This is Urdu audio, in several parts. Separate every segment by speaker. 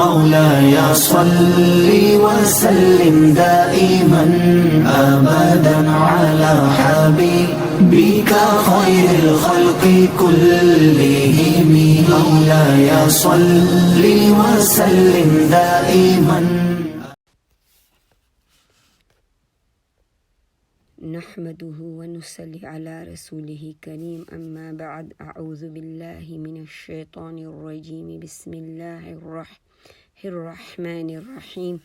Speaker 1: مولاي صل وسلم دائما أبدا على حبيبك خير الخلق كلهم مولاي صل وسلم دائما.
Speaker 2: نحمده ونصلي على رسوله الكريم أما بعد. أعوذ بالله من الشيطان الرجيم. بسم الله الرحمن الرحيم.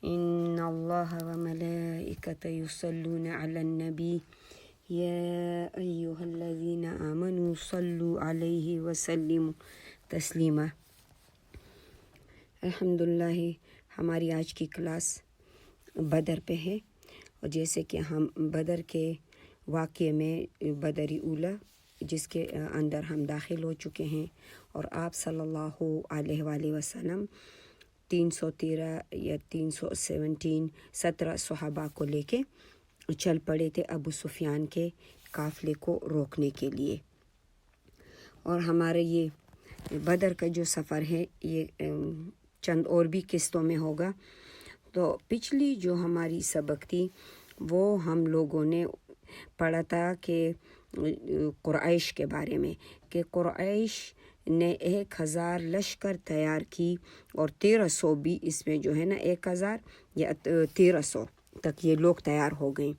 Speaker 2: إن الله وملائكته يصلون على النبي يا أيها الذين آمنوا صلوا عليه وسلموا تسلیما. الحمدللہ ہماری آج کی کلاس بدر پہ ہے، اور جیسے کہ ہم بدر کے واقعے میں بدری اولا جس کے اندر ہم داخل ہو چکے ہیں، اور آپ صلی اللہ علیہ وآلہ وسلم 313 یا 17 صحابہ کو لے کے چل پڑے تھے ابو سفیان کے قافلے کو روکنے کے لیے. اور ہمارے یہ بدر کا جو سفر ہے یہ چند اور بھی قسطوں میں ہوگا. تو پچھلی جو ہماری سبق تھی وہ ہم لوگوں نے پڑھا تھا کہ قریش کے بارے میں، کہ قریش نے 1000 لشکر تیار کی، اور 1300 بھی اس میں جو ہے نا 1000 یا 1300 تک یہ لوگ تیار ہو گئے.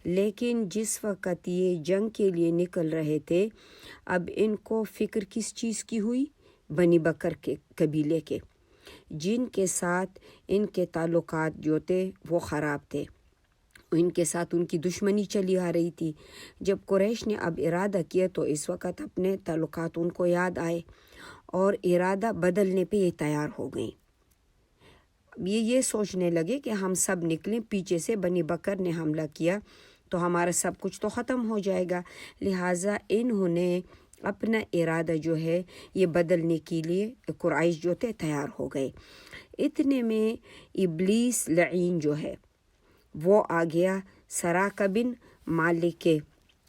Speaker 2: لیکن جس وقت یہ جنگ کے لیے نکل رہے تھے، اب ان کو فکر کس چیز کی ہوئی؟ بنی بکر کے قبیلے کے، جن کے ساتھ ان کے تعلقات جو تھے وہ خراب تھے، ان کے ساتھ ان کی دشمنی چلی آ رہی تھی. جب قریش نے اب ارادہ کیا تو اس وقت اپنے تعلقات ان کو یاد آئے اور ارادہ بدلنے پہ یہ تیار ہو گئیں. یہ سوچنے لگے کہ ہم سب نکلیں، پیچھے سے بنی بکر نے حملہ کیا تو ہمارا سب کچھ تو ختم ہو جائے گا. لہٰذا انہوں نے اپنا ارادہ جو ہے یہ بدلنے کے لیے قریش جو تھے تیار ہو گئے. اتنے میں ابلیس لعین جو ہے وہ آ گیا سراقہ بن مالک کے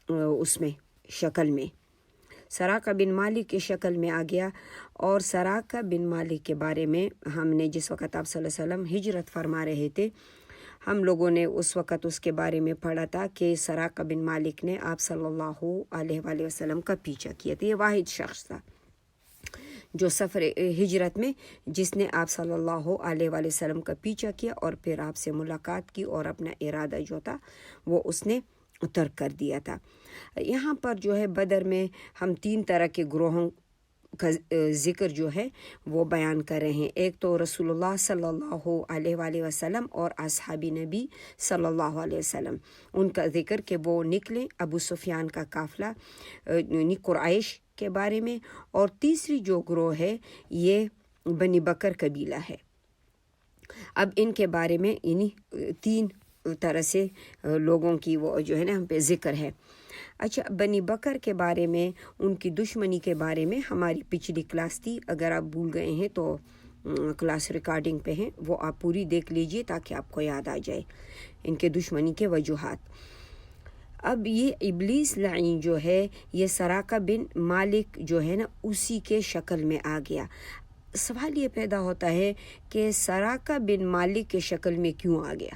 Speaker 2: اس میں شکل میں، سراقہ بن مالک کی شکل میں آ گیا. اور سراقہ بن مالک کے بارے میں ہم نے جس وقت آپ صلی اللہ علیہ وسلم ہجرت فرما رہے تھے، ہم لوگوں نے اس وقت اس کے بارے میں پڑھا تھا کہ سراقہ بن مالک نے آپ صلی اللہ علیہ وآلہ وسلم کا پیچھا کیا تھا. یہ واحد شخص تھا جو سفر ہجرت میں جس نے آپ صلی اللہ علیہ وآلہ وسلم کا پیچھا کیا اور پھر آپ سے ملاقات کی، اور اپنا ارادہ جو تھا وہ اس نے ترک کر دیا تھا. یہاں پر جو ہے بدر میں ہم 3 طرح کے گروہوں کا ذکر جو ہے وہ بیان کر رہے ہیں. ایک تو رسول اللہ صلی اللہ علیہ وآلہ وسلم اور اصحاب نبی صلی اللہ علیہ وسلم، ان کا ذکر کہ وہ نکلے ابو سفیان کا قافلہ قریش کے بارے میں. اور تیسری جو گروہ ہے یہ بنی بکر قبیلہ ہے. اب ان کے بارے میں انہی 3 طرح سے لوگوں کی وہ جو ہے نا ہم پہ ذکر ہے. اچھا، بنی بکر کے بارے میں، ان کی دشمنی کے بارے میں ہماری پچھلی کلاس تھی. اگر آپ بھول گئے ہیں تو کلاس ریکارڈنگ پہ ہیں، وہ آپ پوری دیکھ لیجئے تاکہ آپ کو یاد آ جائے ان کے دشمنی کے وجوہات. اب یہ ابلیس لعین جو ہے یہ سراقہ بن مالک جو ہے نا اسی کے شکل میں آ گیا. سوال یہ پیدا ہوتا ہے کہ سراقہ بن مالک کے شکل میں کیوں آ گیا؟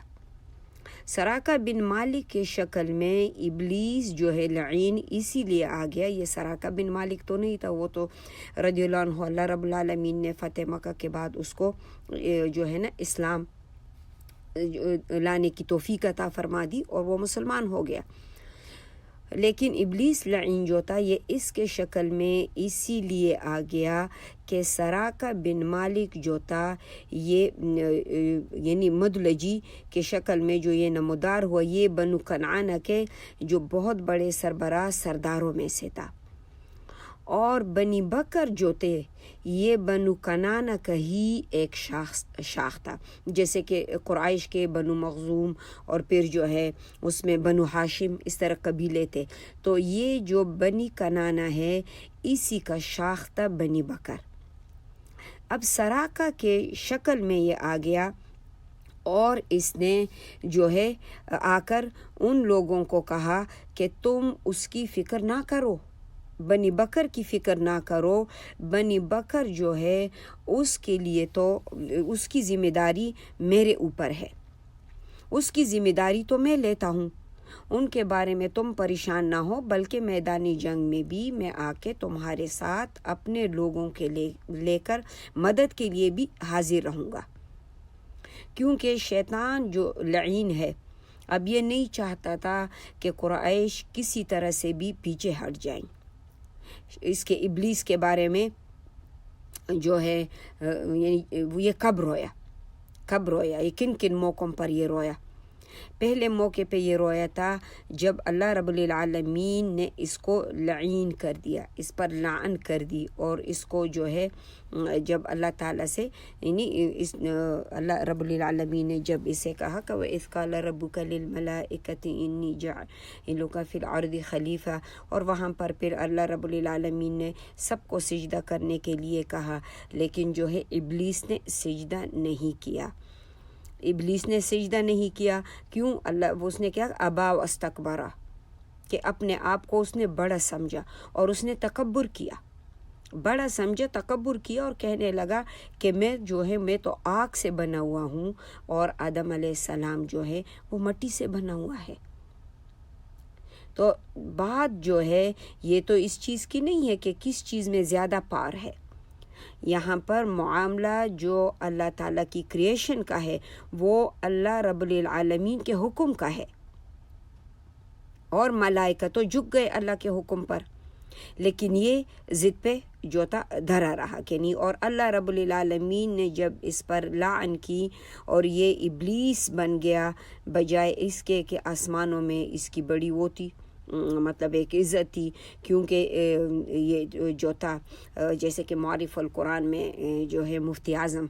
Speaker 2: سراقہ بن مالک کے شکل میں ابلیس جو ہے لعین اسی لیے آ گیا. یہ سراقہ بن مالک تو نہیں تھا، وہ تو رضی اللہ عنہ اللہ رب العالمین نے فتح مکہ کے بعد اس کو جو ہے نا اسلام لانے کی توفیق عطا فرما دی اور وہ مسلمان ہو گیا. لیکن ابلیس لعین جو تھا یہ اس کے شکل میں اسی لیے آ گیا کہ سراقہ بن مالک جو تھا یہ یعنی مدلجی کے شکل میں جو یہ نمودار ہوا، یہ بنو کنعانہ کے جو بہت بڑے سربراہ سرداروں میں سے تھا. اور بنی بکر جو تھے یہ بنو کنعانہ کا ہی ایک شاخ تھا، جیسے کہ قریش کے بنو مخزوم اور پھر جو ہے اس میں بنو ہاشم، اس طرح قبیلے تھے. تو یہ جو بنی کنعانہ ہے اسی کا شاخ تھا بنی بکر. اب سراقہ کے شکل میں یہ آ گیا اور اس نے جو ہے آ کر ان لوگوں کو کہا کہ تم اس کی فکر نہ کرو، بنی بکر کی فکر نہ کرو، بنی بکر جو ہے اس کے لیے تو اس کی ذمہ داری میرے اوپر ہے، اس کی ذمہ داری تو میں لیتا ہوں، ان کے بارے میں تم پریشان نہ ہو، بلکہ میدانی جنگ میں بھی میں آ کے تمہارے ساتھ اپنے لوگوں کے لے کر مدد کے لیے بھی حاضر رہوں گا، کیونکہ شیطان جو لعین ہے اب یہ نہیں چاہتا تھا کہ قریش کسی طرح سے بھی پیچھے ہٹ جائیں۔ اس کے ابلیس کے بارے میں جو ہے یعنی یہ کب رویا، یہ کن کن موقعوں پر یہ رویا؟ پہلے موقع پہ یہ رویا تھا جب اللہ رب العالمین نے اس کو لعین کر دیا، اس پر لعن کر دی، اور اس کو جو ہے جب اللہ تعالیٰ سے یعنی اللہ رب العالمین نے جب اسے کہا کہ وَإِذْ قَالَ رَبُّكَ لِلْمَلَائِكَةِ إِنِّي جَاعِلُكَ فِي الْأَرْضِ خلیفہ، اور وہاں پر پھر اللہ رب العالمین نے سب کو سجدہ کرنے کے لیے کہا، لیکن جو ہے ابلیس نے سجدہ نہیں کیا، ابلیس نے سجدہ نہیں کیا۔ کیوں؟ اللہ اس نے کیا ابا و استکبرا، کہ اپنے آپ کو اس نے بڑا سمجھا اور اس نے تکبر کیا، بڑا سمجھا، تکبر کیا، اور کہنے لگا کہ میں جو ہے میں تو آگ سے بنا ہوا ہوں اور آدم علیہ السلام جو ہے وہ مٹی سے بنا ہوا ہے۔ تو بات جو ہے یہ تو اس چیز کی نہیں ہے کہ کس چیز میں زیادہ پار ہے، یہاں پر معاملہ جو اللہ تعالیٰ کی کریشن کا ہے وہ اللہ رب العالمین کے حکم کا ہے، اور ملائکہ تو جھک گئے اللہ کے حکم پر، لیکن یہ ضد پہ جو تھا دھرا رہا کہ نہیں، اور اللہ رب العالمین نے جب اس پر لعن کی اور یہ ابلیس بن گیا، بجائے اس کے کہ آسمانوں میں اس کی بڑی وہ تھی، مطلب ایک عزت تھی، کیونکہ یہ جو تھا جیسے کہ معارف القرآن میں جو ہے مفتی اعظم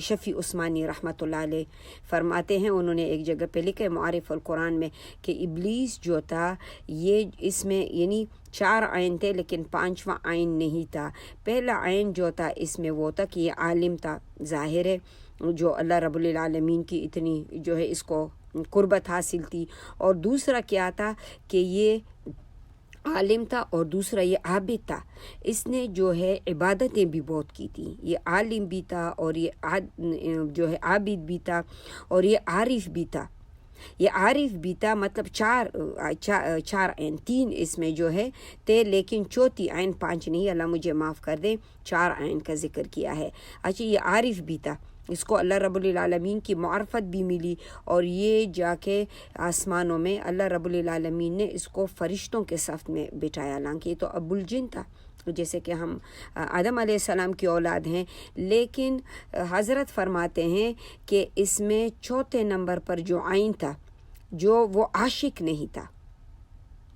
Speaker 2: شفیع عثمانی رحمۃ اللہ علیہ فرماتے ہیں، انہوں نے ایک جگہ پہ لکھے معارف القرآن میں کہ ابلیس جو تھا یہ اس میں یعنی 4 عین تھے لیکن 5واں عین نہیں تھا۔ پہلا عین جو تھا اس میں وہ تھا کہ یہ عالم تھا، ظاہر ہے جو اللہ رب العالمین کی اتنی جو ہے اس کو قربت حاصل تھی، اور دوسرا کیا تھا کہ یہ عالم تھا، اور دوسرا یہ عابد تھا، اس نے جو ہے عبادتیں بھی بہت کی تھیں، یہ عالم بھی تھا اور یہ جو ہے عابد بھی تھا اور یہ عارف بھی تھا، یہ عارف بھی تھا، مطلب 4 عین 3 اس میں جو ہے تھے، لیکن چوتھی عین 5 نہیں، اللہ مجھے معاف کر دیں، 4 عین کا ذکر کیا ہے۔ اچھا یہ عارف بھی تھا، اس کو اللہ رب العالمین کی معرفت بھی ملی، اور یہ جا کے آسمانوں میں اللہ رب العالمین نے اس کو فرشتوں کے صف میں بٹھایا، حالانکہ یہ تو ابو الجن تھا، جیسے کہ ہم آدم علیہ السلام کی اولاد ہیں، لیکن حضرت فرماتے ہیں کہ اس میں 4 نمبر پر جو عین تھا جو وہ عاشق نہیں تھا،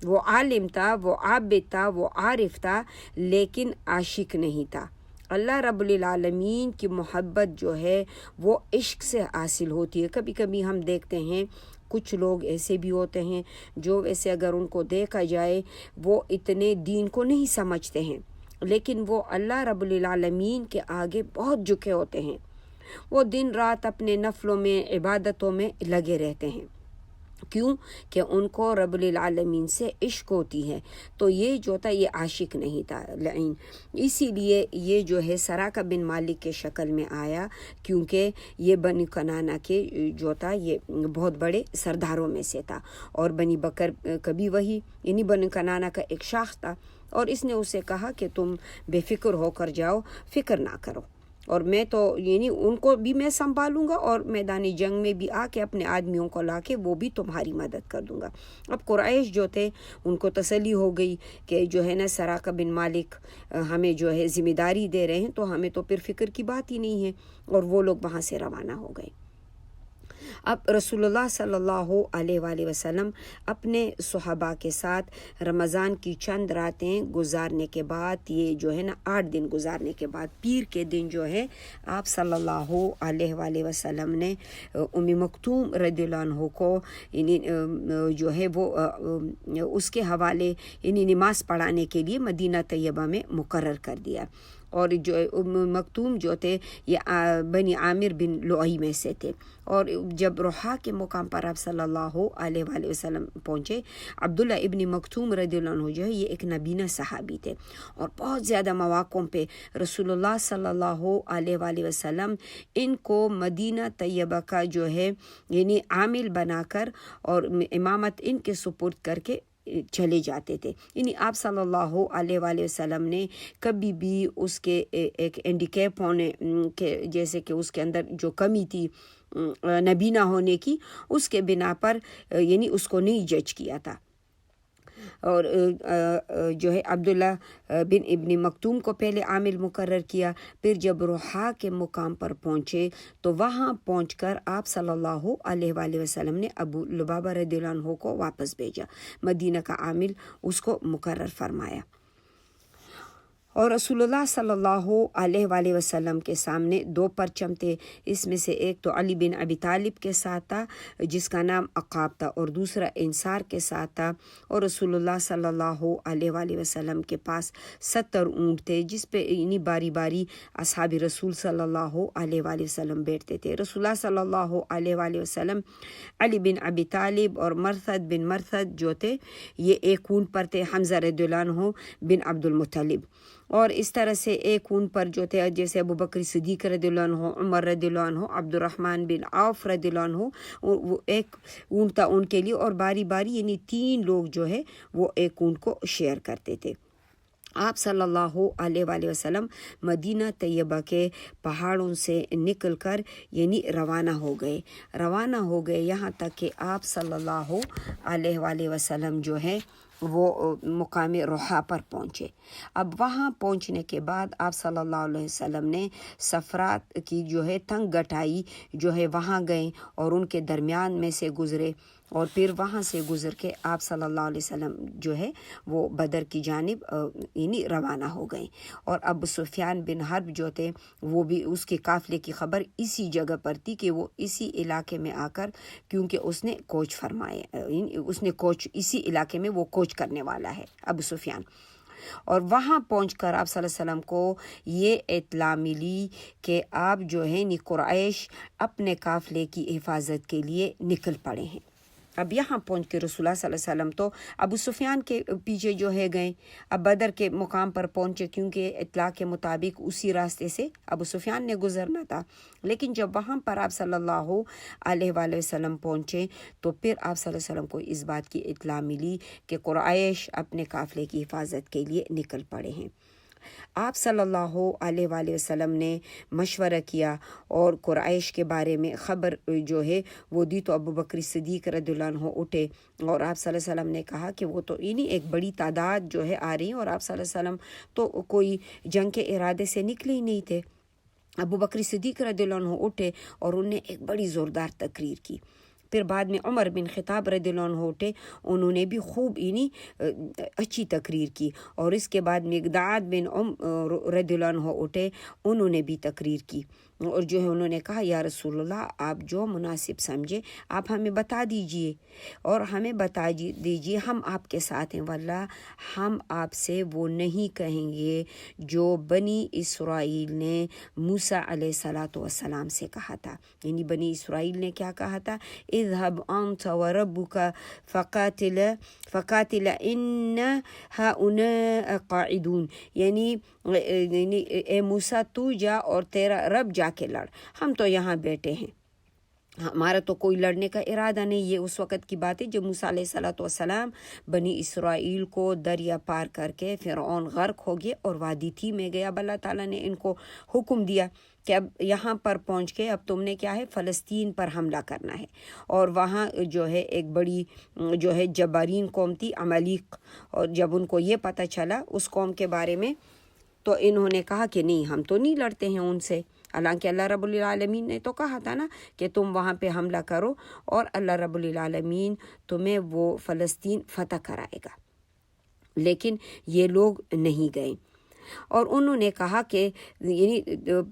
Speaker 2: وہ عالم تھا، وہ عابد تھا، وہ عارف تھا، لیکن عاشق نہیں تھا۔ اللہ رب العالمین کی محبت جو ہے وہ عشق سے حاصل ہوتی ہے۔ کبھی کبھی ہم دیکھتے ہیں کچھ لوگ ایسے بھی ہوتے ہیں جو ویسے اگر ان کو دیکھا جائے وہ اتنے دین کو نہیں سمجھتے ہیں، لیکن وہ اللہ رب العالمین کے آگے بہت جھکے ہوتے ہیں، وہ دن رات اپنے نفلوں میں عبادتوں میں لگے رہتے ہیں، کیوں کہ ان کو رب العالمین سے عشق ہوتی ہے۔ تو یہ جو تھا یہ عاشق نہیں تھا لعین، اسی لیے یہ جو ہے سراقہ بن مالک کے شکل میں آیا، کیونکہ یہ بنی کنانہ کے جو تھا یہ بہت بڑے سرداروں میں سے تھا، اور بنی بکر کبھی وہی یعنی بنی کنانہ کا ایک شاخ تھا، اور اس نے اسے کہا کہ تم بے فکر ہو کر جاؤ، فکر نہ کرو، اور میں تو یعنی ان کو بھی میں سنبھالوں گا، اور میدانی جنگ میں بھی آ کے اپنے آدمیوں کو لا کے وہ بھی تمہاری مدد کر دوں گا۔ اب قریش جو تھے ان کو تسلی ہو گئی کہ جو ہے نا سراقہ بن مالک ہمیں جو ہے ذمہ داری دے رہے ہیں، تو ہمیں تو پھر فکر کی بات ہی نہیں ہے، اور وہ لوگ وہاں سے روانہ ہو گئے۔ اب رسول اللہ صلی اللہ علیہ وآلہ وسلم اپنے صحابہ کے ساتھ رمضان کی چند راتیں گزارنے کے بعد، یہ جو ہے نا 8 دن گزارنے کے بعد، پیر کے دن جو ہے آپ صلی اللہ علیہ وآلہ وسلم نے ام مکتوم رضی اللہ عنہ کو یعنی جو ہے وہ اس کے حوالے یعنی نماز پڑھانے کے لیے مدینہ طیبہ میں مقرر کر دیا۔ اور جو مکتوم جو تھے یہ بنی عامر بن لؤی میں سے تھے. اور جب روحا کے مقام پر آپ صلی اللہ علیہ وآلہ وسلم پہنچے، عبداللہ ابن مکتوم رضی اللہ عنہ جو ہے یہ ایک نبینہ صحابی تھے، اور بہت زیادہ مواقعوں پہ رسول اللہ صلی اللہ علیہ وآلہ وسلم ان کو مدینہ طیبہ کا جو ہے یعنی عامل بنا کر اور امامت ان کے سپرد کر کے چلے جاتے تھے. یعنی آپ صلی اللہ علیہ وآلہ وسلم نے کبھی بھی اس کے ایک ہینڈیکیپ ہونے کے، جیسے کہ اس کے اندر جو کمی تھی نبینہ ہونے کی، اس کے بنا پر یعنی اس کو نہیں جج کیا تھا. اور جو ہے عبداللہ بن ابن مکتوم کو پہلے عامل مقرر کیا. پھر جب روحا کے مقام پر پہنچے تو وہاں پہنچ کر آپ صلی اللہ علیہ وآلہ وسلم نے ابو لبابہ رضی اللہ عنہ کو واپس بھیجا، مدینہ کا عامل اس کو مقرر فرمایا. اور رسول اللہ صلی اللہ علیہ وآلہ وسلم کے سامنے 2 پرچم تھے. اس میں سے ایک تو علی بن ابی طالب کے ساتھ تھا جس کا نام عقاب تھا، اور دوسرا انصار کے ساتھ تھا. اور رسول اللہ صلی اللہ علیہ وآلہ وسلم کے پاس 70 اونٹ تھے جس پہ انہیں باری باری اصحاب رسول صلی اللہ علیہ وآلہ وسلم بیٹھتے تھے. رسول اللہ صلی اللہ علیہ وآلہ وسلم علی بن ابی طالب اور مرثد بن مرثد جو تھے یہ ایک اونٹ پر تھے، حمزہ رضی اللہ عنہ بن عبد المطلب. اور اس طرح سے ایک اون پر جو تھے جیسے ابو بکر صدیق رضی اللہ عنہ، عمر رضی اللہ عنہ، عبد الرحمن بن عوف رضی اللہ عنہ، وہ ایک اون تھا ان کے لیے، اور باری باری یعنی 3 لوگ جو ہے وہ ایک اون کو شیئر کرتے تھے. آپ صلی اللہ علیہ وآلہ وسلم مدینہ طیبہ کے پہاڑوں سے نکل کر یعنی روانہ ہو گئے یہاں تک کہ آپ صلی اللہ علیہ وآلہ وسلم جو ہے وہ مقام روحا پر پہنچے. اب وہاں پہنچنے کے بعد آپ صلی اللہ علیہ وسلم نے سفرات کی جو ہے تنگ گٹائی جو ہے وہاں گئے اور ان کے درمیان میں سے گزرے، اور پھر وہاں سے گزر کے آپ صلی اللہ علیہ وسلم جو ہے وہ بدر کی جانب یعنی روانہ ہو گئے. اور ابو سفیان بن حرب جو تھے وہ بھی اس کے قافلے کی خبر اسی جگہ پر تھی کہ وہ اسی علاقے میں آ کر، کیونکہ اس نے کوچ فرمائے، اس نے کوچ اسی علاقے میں وہ کوچ کرنے والا ہے ابو سفیان. اور وہاں پہنچ کر آپ صلی اللہ علیہ وسلم کو یہ اطلاع ملی کہ آپ جو ہے قریش اپنے قافلے کی حفاظت کے لیے نکل پڑے ہیں. اب یہاں پہنچ کے رسول اللہ صلی اللہ علیہ وسلم تو ابو سفیان کے پیچھے جو ہے گئے. اب بدر کے مقام پر پہنچے کیونکہ اطلاع کے مطابق اسی راستے سے ابو سفیان نے گزرنا تھا. لیکن جب وہاں پر آپ صلی اللہ علیہ وآلہ وسلم پہنچے تو پھر آپ صلی اللہ علیہ وسلم کو اس بات کی اطلاع ملی کہ قریش اپنے قافلے کی حفاظت کے لیے نکل پڑے ہیں. آپ صلی اللہ علیہ وآلہ وسلم نے مشورہ کیا اور قریش کے بارے میں خبر جو ہے وہ دی تو ابو بکر صدیق رضی اللہ عنہ اٹھے اور آپ صلی اللہ علیہ وسلم نے کہا کہ وہ تو انہیں ایک بڑی تعداد جو ہے آ رہی ہیں، اور آپ صلی اللہ علیہ وسلم تو کوئی جنگ کے ارادے سے نکلے ہی نہیں تھے. ابو بکر صدیق رضی اللہ عنہ اٹھے اور انہوں نے ایک بڑی زوردار تقریر کی. پھر بعد میں عمر بن خطاب رضی اللہ عنہ اٹھے، انہوں نے بھی خوب اچھی تقریر کی. اور اس کے بعد مقداد بن رضی اللہ عنہ اٹھے، انہوں نے بھی تقریر کی اور جو ہے انہوں نے کہا یا رسول اللہ آپ جو مناسب سمجھے آپ ہمیں بتا دیجئے اور ہمیں بتا دیجئے، ہم آپ کے ساتھ ہیں، واللہ ہم آپ سے وہ نہیں کہیں گے جو بنی اسرائیل نے موسیٰ علیہ السلام سے کہا تھا. یعنی بنی اسرائیل نے کیا کہا تھا؟ اذهب انت وربك فقاتل ان هؤلاء قاعدون. یعنی اے موسیٰ تو جا اور تیرا رب جا کے لڑ، ہم تو یہاں بیٹھے ہیں، ہمارا تو کوئی لڑنے کا ارادہ نہیں. یہ اس وقت کی بات ہے جب موسیٰ علیہ السلام بنی اسرائیل کو دریا پار کر کے فرعون غرق ہو گئے اور وادی تھی میں گیا. اب اللہ تعالیٰ نے ان کو حکم دیا کہ اب یہاں پر پہنچ کے اب تم نے کیا ہے فلسطین پر حملہ کرنا ہے. اور وہاں جو ہے ایک بڑی جو ہے جبارین قوم تھی عمالیق، اور جب ان کو یہ پتہ چلا اس قوم کے بارے میں تو انہوں نے کہا کہ نہیں ہم تو نہیں لڑتے ہیں ان سے، حالانکہ اللہ رب العالمین نے تو کہا تھا نا کہ تم وہاں پہ حملہ کرو اور اللہ رب العالمین تمہیں وہ فلسطین فتح کرائے گا. لیکن یہ لوگ نہیں گئے اور انہوں نے کہا کہ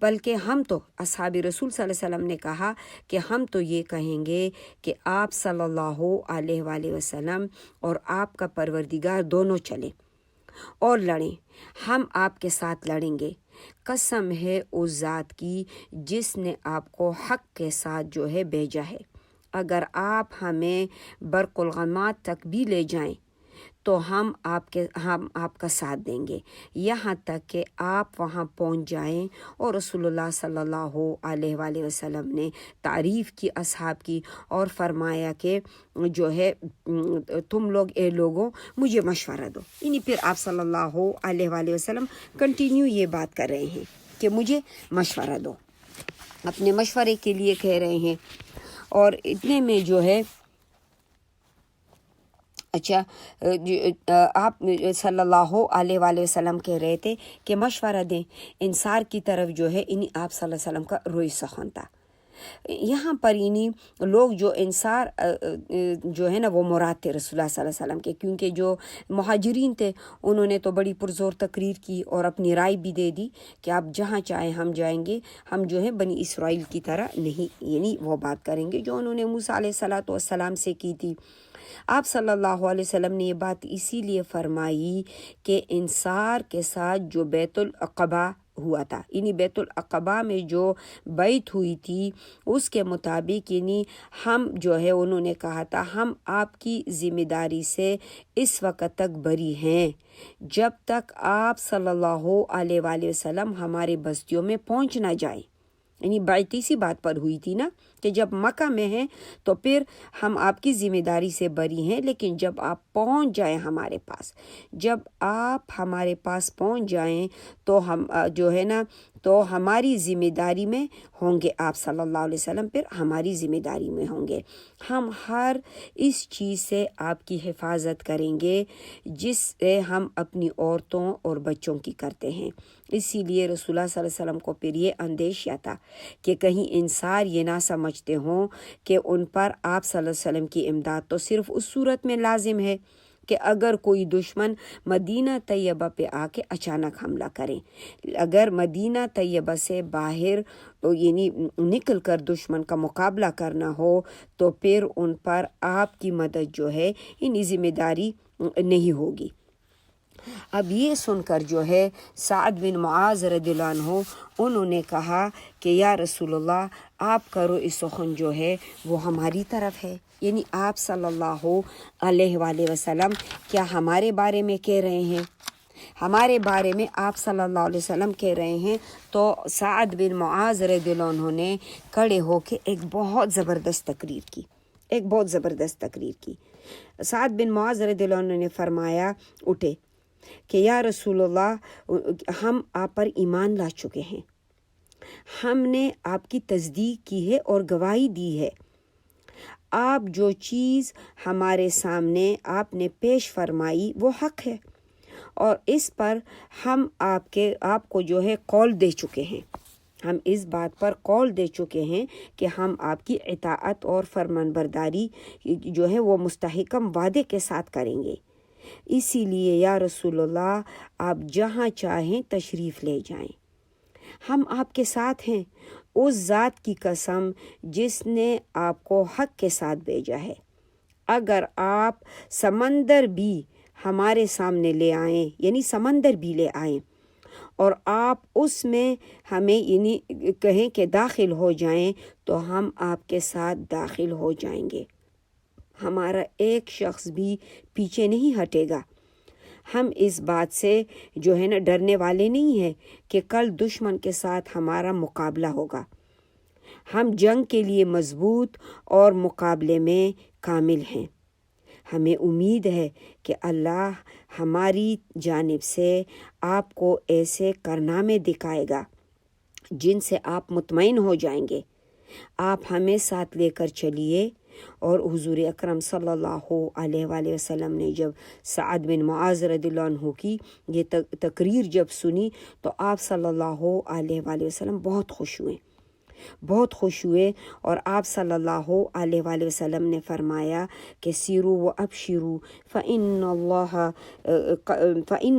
Speaker 2: بلکہ ہم تو اصحاب رسول صلی اللہ علیہ وسلم نے کہا کہ ہم تو یہ کہیں گے کہ آپ صلی اللہ علیہ وآلہ وسلم اور آپ کا پروردگار دونوں چلیں اور لڑیں، ہم آپ کے ساتھ لڑیں گے. قسم ہے اس ذات کی جس نے آپ کو حق کے ساتھ جو ہے بھیجا ہے، اگر آپ ہمیں برق الغمات تک بھی لے جائیں تو ہم آپ کا ساتھ دیں گے، یہاں تک کہ آپ وہاں پہنچ جائیں۔ اور رسول اللہ صلی اللہ علیہ وآلہ وسلم نے تعریف کی اصحاب کی اور فرمایا کہ جو ہے تم لوگ اے لوگوں مجھے مشورہ دو، یعنی پھر آپ صلی اللہ علیہ وآلہ وسلم کنٹینیو یہ بات کر رہے ہیں کہ مجھے مشورہ دو، اپنے مشورے کے لیے کہہ رہے ہیں۔ اور اتنے میں جو ہے اچھا آپ صلی اللہ علیہ وآلہ وسلم کہہ رہے تھے کہ مشورہ دیں انصار کی طرف جو ہے، انہیں آپ صلی اللہ علیہ وسلم کا روئی سخن تھا۔ یہاں پر انہیں لوگ جو انصار جو ہے نا وہ مراد تھے رسول اللہ صلی اللہ علیہ وسلم کے، کیونکہ جو مہاجرین تھے انہوں نے تو بڑی پرزور تقریر کی اور اپنی رائے بھی دے دی کہ آپ جہاں چاہیں ہم جائیں گے، ہم جو ہے بنی اسرائیل کی طرح نہیں، یعنی وہ بات کریں گے جو انہوں نے موسیٰ علیہ السلام سے کی تھی۔ آپ صلی اللہ علیہ وسلم نے یہ بات اسی لیے فرمائی کہ انصار کے ساتھ جو بیت العقبہ ہوا تھا، یعنی بیت العقبہ میں جو بیعت ہوئی تھی اس کے مطابق، یعنی ہم جو ہے انہوں نے کہا تھا ہم آپ کی ذمہ داری سے اس وقت تک بری ہیں جب تک آپ صلی اللہ علیہ وآلہ وسلم ہمارے بستیوں میں پہنچ نہ جائیں، یعنی بیعت اسی بات پر ہوئی تھی نا کہ جب مکہ میں ہیں تو پھر ہم آپ کی ذمہ داری سے بری ہیں، لیکن جب آپ پہنچ جائیں ہمارے پاس، جب آپ ہمارے پاس پہنچ جائیں تو ہم جو ہے نا تو ہماری ذمہ داری میں ہوں گے آپ صلی اللہ علیہ وسلم، پھر ہماری ذمہ داری میں ہوں گے، ہم ہر اس چیز سے آپ کی حفاظت کریں گے جس سے ہم اپنی عورتوں اور بچوں کی کرتے ہیں۔ اسی لیے رسول اللہ صلی اللہ علیہ وسلم کو پھر یہ اندیشہ تھا کہ کہیں انصار یہ نہ سمجھتے ہوں کہ ان پر آپ صلی اللہ علیہ وسلم کی امداد تو صرف اس صورت میں لازم ہے کہ اگر کوئی دشمن مدینہ طیبہ پہ آ کے اچانک حملہ کریں، اگر مدینہ طیبہ سے باہر یعنی نکل کر دشمن کا مقابلہ کرنا ہو تو پھر ان پر آپ کی مدد جو ہے یعنی ذمہ داری نہیں ہوگی۔ اب یہ سن کر جو ہے سعد بن معاذ رضی اللہ عنہ انہوں نے کہا کہ یا رسول اللہ آپ کا روئی سخن جو ہے وہ ہماری طرف ہے، یعنی آپ صلی اللہ علیہ وآلہ وسلم کیا ہمارے بارے میں کہہ رہے ہیں، ہمارے بارے میں آپ صلی اللہ علیہ وسلم کہہ رہے ہیں۔ تو سعد بن معاذ رضی اللہ عنہ نے کھڑے ہو کے ایک بہت زبردست تقریر کی، سعد بن معاذ رضی اللہ عنہ نے فرمایا اٹھے کہ یا رسول اللہ ہم آپ پر ایمان لا چکے ہیں، ہم نے آپ کی تصدیق کی ہے اور گواہی دی ہے، آپ جو چیز ہمارے سامنے آپ نے پیش فرمائی وہ حق ہے، اور اس پر ہم آپ کو جو ہے قول دے چکے ہیں، ہم اس بات پر قول دے چکے ہیں کہ ہم آپ کی اطاعت اور فرمان برداری جو ہے وہ مستحکم وعدے کے ساتھ کریں گے، اسی لیے یا رسول اللہ آپ جہاں چاہیں تشریف لے جائیں، ہم آپ کے ساتھ ہیں، اس ذات کی قسم جس نے آپ کو حق کے ساتھ بھیجا ہے، اگر آپ سمندر بھی ہمارے سامنے لے آئیں، یعنی سمندر بھی لے آئیں اور آپ اس میں ہمیں یعنی کہیں کہ داخل ہو جائیں تو ہم آپ کے ساتھ داخل ہو جائیں گے، ہمارا ایک شخص بھی پیچھے نہیں ہٹے گا، ہم اس بات سے جو ہے نا ڈرنے والے نہیں ہیں کہ کل دشمن کے ساتھ ہمارا مقابلہ ہوگا، ہم جنگ کے لیے مضبوط اور مقابلے میں کامل ہیں، ہمیں امید ہے کہ اللہ ہماری جانب سے آپ کو ایسے کارنامے دکھائے گا جن سے آپ مطمئن ہو جائیں گے، آپ ہمیں ساتھ لے کر چلیے۔ اور حضور اکرم صلی اللہ علیہ وآلہ وسلم نے جب سعد بن معاذ رضی اللہ عنہ کی یہ تقریر جب سنی تو آپ صلی اللہ علیہ وآلہ وسلم بہت خوش ہوئے اور آپ صلی اللہ علیہ وآلہ وسلم نے فرمایا کہ سیرو و ابشرو فإن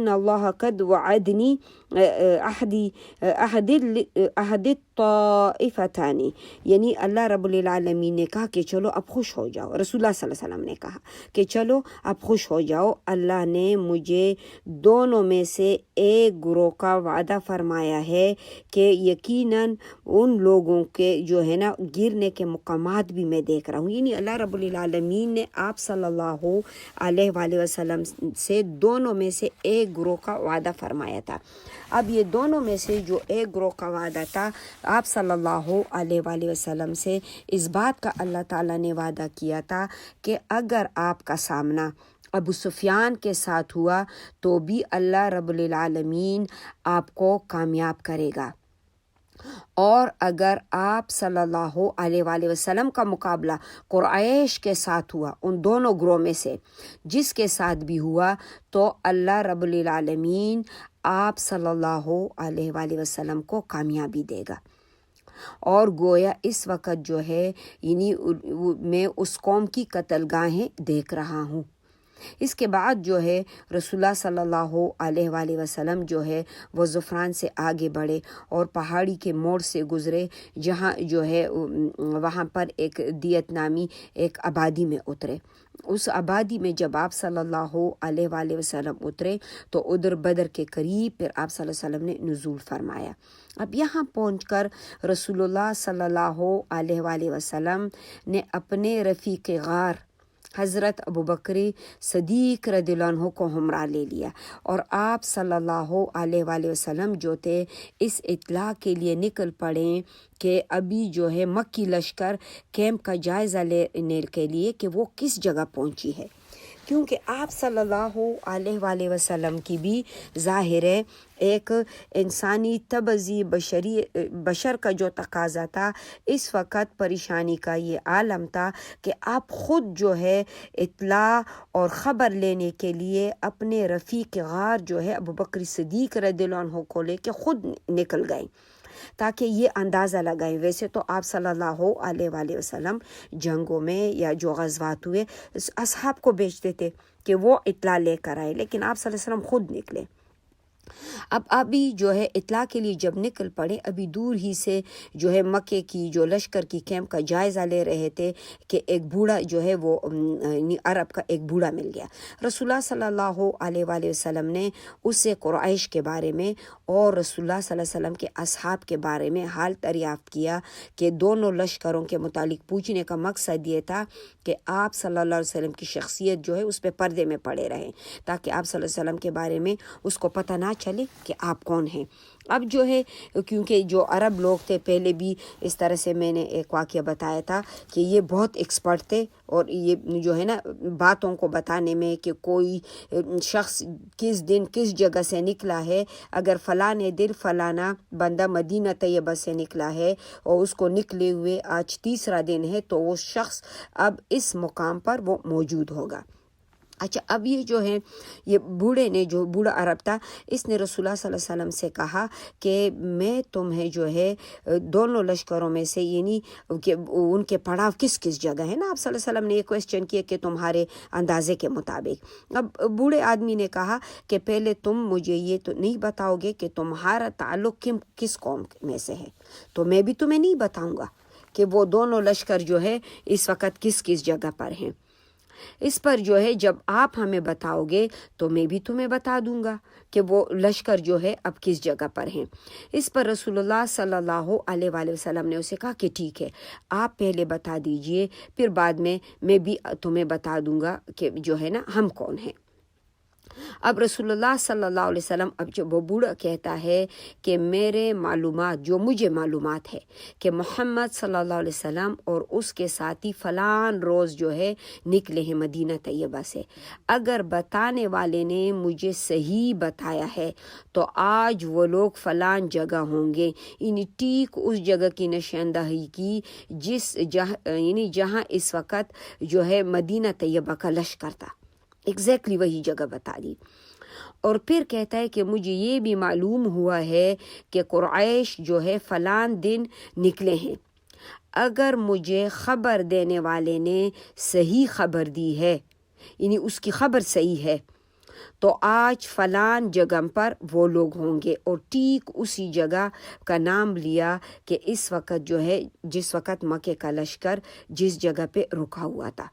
Speaker 2: اللہ قد وعدنی احد الطائفتانی، یعنی اللہ رب العالمین نے کہا کہ چلو اب خوش ہو جاؤ، رسول اللہ صلی اللہ علیہ وسلم نے کہا کہ چلو اب خوش ہو جاؤ، اللہ نے مجھے دونوں میں سے ایک گروہ کا وعدہ فرمایا ہے کہ یقیناً ان لوگوں کے جو ہے نا گرنے کے مقامات بھی میں دیکھ رہا ہوں، یعنی اللہ رب العالمین نے آپ صلی اللہ علیہ وآلہ وسلم سے دونوں میں سے ایک گروہ کا وعدہ فرمایا تھا۔ اب یہ دونوں میں سے جو ایک گروہ کا وعدہ تھا، آپ صلی اللہ علیہ وآلہ وسلم سے اس بات کا اللہ تعالیٰ نے وعدہ کیا تھا کہ اگر آپ کا سامنا ابو سفیان کے ساتھ ہوا تو بھی اللہ رب العالمین آپ کو کامیاب کرے گا، اور اگر آپ صلی اللہ علیہ وآلہ وسلم کا مقابلہ قریش کے ساتھ ہوا، ان دونوں گروہ میں سے جس کے ساتھ بھی ہوا، تو اللہ رب العالمین آپ صلی اللہ علیہ وآلہ وسلم کو کامیابی دے گا۔ اور گویا اس وقت جو ہے یعنی میں اس قوم کی قتل گاہیں دیکھ رہا ہوں۔ اس کے بعد جو ہے رسول اللہ صلی اللہ علیہ وآلہ وسلم جو ہے وہ زعفران سے آگے بڑھے اور پہاڑی کے موڑ سے گزرے، جہاں جو ہے وہاں پر ایک دیت نامی ایک آبادی میں اترے۔ اس آبادی میں جب آپ صلی اللہ علیہ وآلہ وسلم اترے تو ادھر بدر کے قریب پھر آپ صلی اللہ علیہ وسلم نے نزول فرمایا۔ اب یہاں پہنچ کر رسول اللہ صلی اللہ علیہ وآلہ وسلم نے اپنے رفیق غار حضرت ابوبکر صدیق رضی اللہ عنہ کو ہمراہ لے لیا، اور آپ صلی اللہ علیہ وآلہ وسلم جو تھے اس اطلاع کے لیے نکل پڑے کہ ابھی جو ہے مکی لشکر کیمپ کا جائزہ لینے کے لیے کہ وہ کس جگہ پہنچی ہے، کیونکہ آپ صلی اللہ علیہ وآلہ وسلم کی بھی ظاہر ہے ایک انسانی تبعی بشر کا جو تقاضا تھا، اس وقت پریشانی کا یہ عالم تھا کہ آپ خود جو ہے اطلاع اور خبر لینے کے لیے اپنے رفیق غار جو ہے ابوبکر صدیق رضی اللہ عنہ کو لے کے خود نکل گئے تاکہ یہ اندازہ لگائیں۔ ویسے تو آپ صلی اللہ علیہ وآلہ وسلم جنگوں میں یا جو غزوات ہوئے اصحاب کو بھیجتے تھے کہ وہ اطلاع لے کر آئے، لیکن آپ صلی اللہ علیہ وسلم خود نکلے۔ اب ابھی جو ہے اطلاع کے لیے جب نکل پڑے، ابھی دور ہی سے جو ہے مکے کی جو لشکر کی کیمپ کا جائزہ لے رہے تھے کہ ایک بوڑھا جو ہے وہ عرب کا ایک بوڑھا مل گیا۔ رسول اللہ صلی اللہ علیہ وآلہ وسلم نے اس سے قریش کے بارے میں اور رسول اللہ صلی اللہ علیہ وسلم کے اصحاب کے بارے میں حال دریافت کیا کہ دونوں لشکروں کے متعلق پوچھنے کا مقصد یہ تھا کہ آپ صلی اللہ علیہ وسلم کی شخصیت جو ہے اس پہ پردے میں پڑے رہیں، تاکہ آپ صلی اللہ علیہ وسلم کے بارے میں اس کو پتہ نہ چلے کہ آپ کون ہیں۔ اب جو ہے کیونکہ جو عرب لوگ تھے، پہلے بھی اس طرح سے میں نے ایک واقعہ بتایا تھا کہ یہ بہت ایکسپرٹ تھے، اور یہ جو ہے نا باتوں کو بتانے میں کہ کوئی شخص کس دن کس جگہ سے نکلا ہے، اگر فلاں دن فلانا بندہ مدینہ طیبہ سے نکلا ہے اور اس کو نکلے ہوئے آج تیسرا دن ہے تو وہ شخص اب اس مقام پر وہ موجود ہوگا۔ اچھا، اب یہ جو ہے یہ بوڑھے نے، جو بوڑھا عرب تھا، اس نے رسول اللہ صلی اللہ علیہ وسلم سے کہا کہ میں تمہیں جو ہے دونوں لشکروں میں سے یعنی کہ ان کے پڑاؤ کس کس جگہ ہے نا، آپ صلی اللہ علیہ وسلم نے یہ کویسچن کیا کہ تمہارے اندازے کے مطابق۔ اب بوڑھے آدمی نے کہا کہ پہلے تم مجھے یہ تو نہیں بتاؤ گے کہ تمہارا تعلق کس قوم میں سے ہے، تو میں بھی تمہیں نہیں بتاؤں گا کہ وہ دونوں لشکر جو ہے اس وقت کس کس جگہ پر ہیں۔ اس پر جو ہے جب آپ ہمیں بتاؤ گے تو میں بھی تمہیں بتا دوں گا کہ وہ لشکر جو ہے اب کس جگہ پر ہیں۔ اس پر رسول اللہ صلی اللہ علیہ وآلہ وسلم نے اسے کہا کہ ٹھیک ہے، آپ پہلے بتا دیجئے، پھر بعد میں بھی تمہیں بتا دوں گا کہ جو ہے نا ہم کون ہیں۔ اب رسول اللہ صلی اللہ علیہ وسلم اب جب وہ بوڑھا کہتا ہے کہ میرے معلومات، جو مجھے معلومات ہے کہ محمد صلی اللہ علیہ وسلم اور اس کے ساتھی فلان روز جو ہے نکلے ہیں مدینہ طیبہ سے، اگر بتانے والے نے مجھے صحیح بتایا ہے تو آج وہ لوگ فلان جگہ ہوں گے، یعنی ٹھیک اس جگہ کی نشاندہی کی جہاں اس وقت جو ہے مدینہ طیبہ کا لشکر تھا، ایگزیکٹلی وہی جگہ بتا دی۔ اور پھر کہتا ہے کہ مجھے یہ بھی معلوم ہوا ہے کہ قریش جو ہے فلان دن نکلے ہیں، اگر مجھے خبر دینے والے نے صحیح خبر دی ہے، یعنی اس کی خبر صحیح ہے، تو آج فلان جگہ پر وہ لوگ ہوں گے، اور ٹھیک اسی جگہ کا نام لیا کہ اس وقت جو ہے جس وقت مکے کا لشکر جس جگہ پہ رکا ہوا تھا۔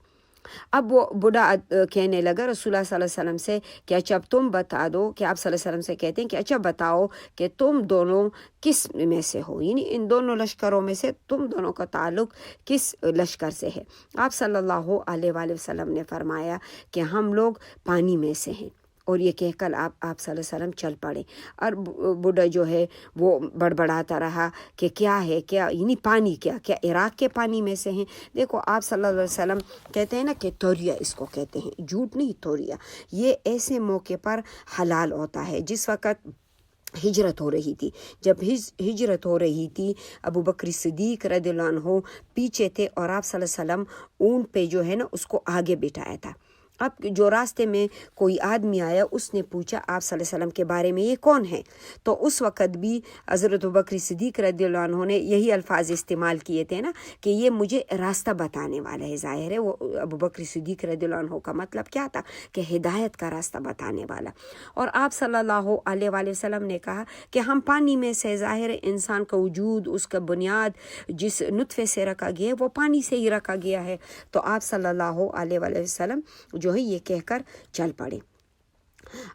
Speaker 2: اب وہ بوڑھا کہنے لگا رسول اللہ صلی اللہ علیہ وسلم سے کہ اچھا تم بتا دو، کہ آپ صلی اللہ علیہ وسلم سے کہتے ہیں کہ اچھا بتاؤ کہ تم دونوں کس میں سے ہو، یعنی ان دونوں لشکروں میں سے تم دونوں کا تعلق کس لشکر سے ہے۔ آپ صلی اللہ علیہ وآلہ وسلم نے فرمایا کہ ہم لوگ پانی میں سے ہیں، اور یہ کہہ کر آپ صلی اللہ علیہ وسلم چل پڑے۔ اور بوڑھا جو ہے وہ بڑبڑاتا رہا کہ کیا ہے، کیا یعنی پانی، کیا عراق کے پانی میں سے ہیں؟ دیکھو آپ صلی اللہ علیہ وسلم کہتے ہیں نا کہ توریا اس کو کہتے ہیں، جھوٹ نہیں، توریا۔ یہ ایسے موقع پر حلال ہوتا ہے جس وقت ہجرت ہو رہی تھی۔ جب ہجرت ہو رہی تھی، ابو بکر صدیق رضی اللہ عنہ پیچھے تھے، اور آپ صلی اللہ علیہ وسلم اونٹ پہ جو ہے نا اس کو آگے بٹھایا تھا۔ اب جو راستے میں کوئی آدمی آیا، اس نے پوچھا آپ صلی اللہ علیہ وسلم کے بارے میں، یہ کون ہے؟ تو اس وقت بھی حضرت ابوبکر صدیق رضی اللہ عنہ نے یہی الفاظ استعمال کیے تھے نا کہ یہ مجھے راستہ بتانے والا ہے۔ ظاہر ہے وہ ابوبکر صدیق رضی اللہ عنہ کا مطلب کیا تھا کہ ہدایت کا راستہ بتانے والا۔ اور آپ صلی اللہ علیہ وآلہ وسلم نے کہا کہ ہم پانی میں سے، ظاہر ہے انسان کا وجود، اس کا بنیاد جس نطفے سے رکھا گیا ہے وہ پانی سے ہی رکھا گیا ہے۔ تو آپ صلی اللہ علیہ وآلہ وسلم جو ہے یہ کہہ کر چل پڑے۔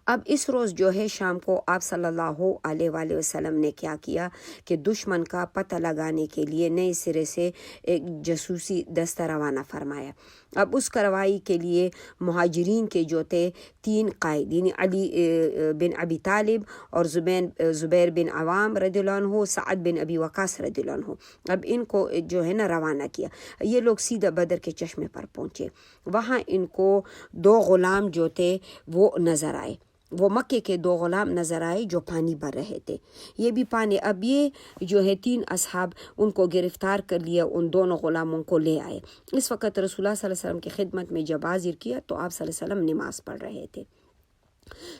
Speaker 2: اب اس روز جو ہے شام کو آپ صلی اللہ علیہ وآلہ وسلم نے کیا کیا کہ دشمن کا پتہ لگانے کے لیے نئے سرے سے ایک جاسوسی دستہ روانہ فرمایا۔ اب اس کارروائی کے لیے مہاجرین کے جو تھے 3 قائد، یعنی علی بن ابی طالب اور زبیر بن عوام رضی اللہ عنہ، سعد بن ابی وقاص رضی اللہ عنہ، اب ان کو جو ہے نا روانہ کیا۔ یہ لوگ سیدھا بدر کے چشمے پر پہنچے۔ وہاں ان کو 2 غلام جو تھے وہ نظر آئے، وہ مکے کے 2 غلام نظر آئے جو پانی بھر رہے تھے۔ یہ بھی پانی، اب یہ جو ہے 3 اصحاب ان کو گرفتار کر لیا، ان دونوں غلاموں کو لے آئے۔ اس وقت رسول اللہ صلی اللہ علیہ وسلم کی خدمت میں جب حاضر کیا تو آپ صلی اللہ علیہ وسلم نماز پڑھ رہے تھے۔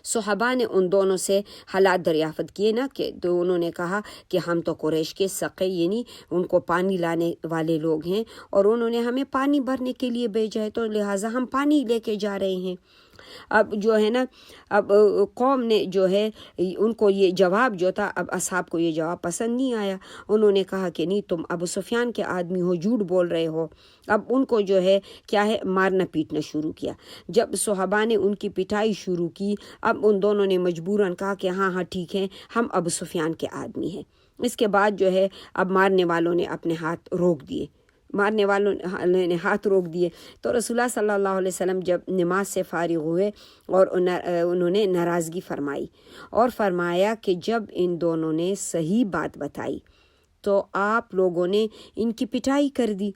Speaker 2: صحابہ نے ان دونوں سے حالات دریافت کیے نا، کہ تو انہوں نے کہا کہ ہم تو قریش کے سقے، یعنی ان کو پانی لانے والے لوگ ہیں، اور انہوں نے ہمیں پانی بھرنے کے لیے بھیجا ہے، تو لہٰذا ہم پانی لے کے جا رہے ہیں۔ اب جو ہے نا، اب قوم نے جو ہے ان کو یہ جواب جو تھا، اب اصحاب کو یہ جواب پسند نہیں آیا۔ انہوں نے کہا کہ نہیں، تم ابو سفیان کے آدمی ہو، جھوٹ بول رہے ہو۔ اب ان کو جو ہے کیا ہے، مارنا پیٹنا شروع کیا۔ جب صحابہ نے ان کی پٹائی شروع کی، اب ان دونوں نے مجبوراً کہا کہ ہاں ٹھیک ہے، ہم ابو سفیان کے آدمی ہیں۔ اس کے بعد جو ہے اب مارنے والوں نے اپنے ہاتھ روک دیے، مارنے والوں نے ہاتھ روک دیے۔ تو رسول اللہ صلی اللہ علیہ وسلم جب نماز سے فارغ ہوئے اور انہوں نے ناراضگی فرمائی اور فرمایا کہ جب ان دونوں نے صحیح بات بتائی تو آپ لوگوں نے ان کی پٹائی کر دی،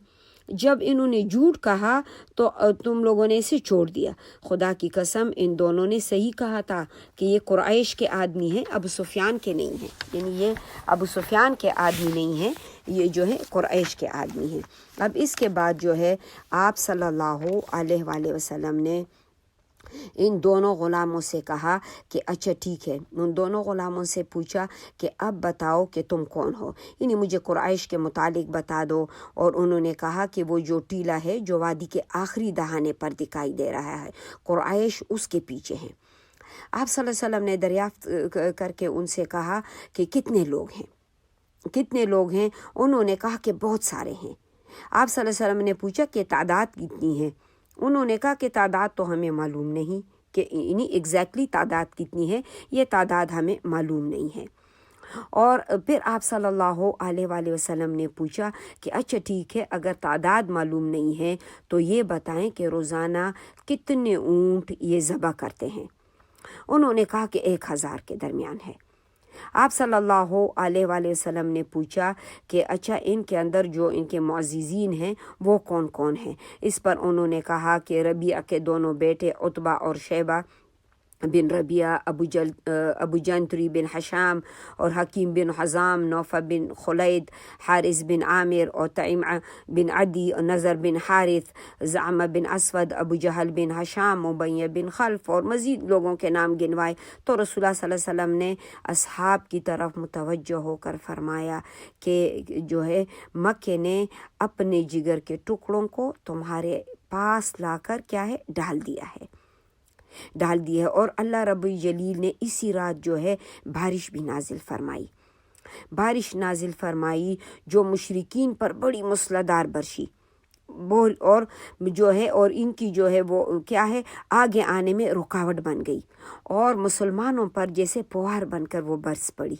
Speaker 2: جب انہوں نے جھوٹ کہا تو تم لوگوں نے اسے چھوڑ دیا۔ خدا کی قسم ان دونوں نے صحیح کہا تھا کہ یہ قریش کے آدمی ہیں، ابو سفیان کے نہیں ہیں، یعنی یہ ابو سفیان کے آدمی نہیں ہیں، یہ جو ہے قریش کے آدمی ہیں۔ اب اس کے بعد جو ہے آپ صلی اللہ علیہ وآلہ وسلم نے ان دونوں غلاموں سے کہا کہ اچھا ٹھیک ہے۔ ان دونوں غلاموں سے پوچھا کہ اب بتاؤ کہ تم کون ہو، یعنی مجھے قریش کے متعلق بتا دو۔ اور انہوں نے کہا کہ وہ جو ٹیلہ ہے جو وادی کے آخری دہانے پر دکھائی دے رہا ہے، قریش اس کے پیچھے ہیں۔ آپ صلی اللہ علیہ وسلم نے دریافت کر کے ان سے کہا کہ کتنے لوگ ہیں؟ انہوں نے کہا کہ بہت سارے ہیں۔ آپ صلی اللہ علیہ وسلم نے پوچھا کہ تعداد کتنی ہے؟ انہوں نے کہا کہ تعداد تو ہمیں معلوم نہیں، کہ یعنی ایگزیکٹلی تعداد کتنی ہے یہ تعداد ہمیں معلوم نہیں ہے۔ اور پھر آپ صلی اللہ علیہ وآلہ وسلم نے پوچھا کہ اچھا ٹھیک ہے، اگر تعداد معلوم نہیں ہے تو یہ بتائیں کہ روزانہ کتنے اونٹ یہ ذبح کرتے ہیں؟ انہوں نے کہا کہ 1000 کے درمیان ہے۔ آپ صلی اللہ علیہ وآلہ وسلم نے پوچھا کہ اچھا ان کے اندر جو ان کے معززین ہیں وہ کون کون ہیں؟ اس پر انہوں نے کہا کہ ربیعہ کے دونوں بیٹے عتبہ اور شیبہ بن ربیعہ، ابو جنتری بن حشام اور حکیم بن حزام، نوفہ بن خلید، حارث بن عامر اور طعیمہ بن عدی اور نظر بن حارث، زعمہ بن اسود، ابو جہل بن حشام، امیہ بن خلف، اور مزید لوگوں کے نام گنوائے۔ تو رسول اللہ صلی اللہ علیہ وسلم نے اصحاب کی طرف متوجہ ہو کر فرمایا کہ جو ہے مکے نے اپنے جگر کے ٹکڑوں کو تمہارے پاس لا کر کیا ہے ڈال دیا ہے۔ ڈال دی ہے، اور اللہ رب الجلیل نے اسی رات جو ہے بارش بھی نازل فرمائی جو مشرکین پر بڑی موسلادھار برشی اور جو ہے اور ان کی جو ہے وہ کیا ہے آگے آنے میں رکاوٹ بن گئی، اور مسلمانوں پر جیسے پوار بن کر وہ برس پڑی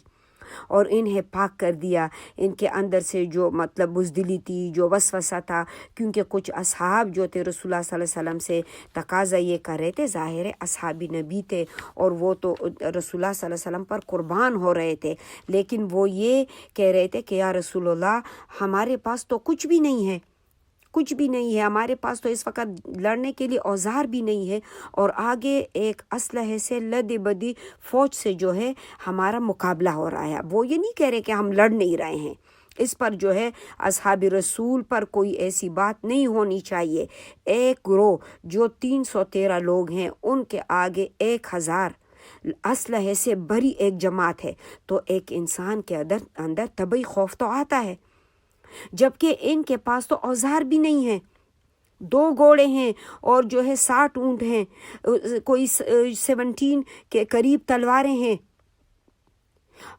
Speaker 2: اور انہیں پاک کر دیا، ان کے اندر سے جو مطلب بزدلی تھی، جو وسوسہ تھا، کیونکہ کچھ اصحاب جو تھے رسول اللہ صلی اللہ علیہ وسلم سے تقاضا یہ کر رہے تھے، ظاہر ہے اصحاب نبی تھے اور وہ تو رسول اللہ صلی اللہ علیہ وسلم پر قربان ہو رہے تھے، لیکن وہ یہ کہہ رہے تھے کہ یا رسول اللہ ہمارے پاس تو کچھ بھی نہیں ہے، ہمارے پاس تو اس وقت لڑنے کے لیے اوزار بھی نہیں ہے، اور آگے ایک اسلحے سے لدی بدی فوج سے جو ہے ہمارا مقابلہ ہو رہا ہے۔ وہ یہ نہیں کہہ رہے کہ ہم لڑ نہیں رہے ہیں، اس پر جو ہے اصحاب رسول پر کوئی ایسی بات نہیں ہونی چاہیے۔ ایک گروہ جو 313 لوگ ہیں، ان کے آگے 1000 اسلحے سے بری ایک جماعت ہے، تو ایک انسان کے اندر طبعی خوف تو آتا ہے، جبکہ ان کے پاس تو اوزار بھی نہیں ہیں، 2 گھوڑے ہیں اور جو ہے 60 اونٹ ہیں، کوئی 17 کے قریب تلواریں ہیں،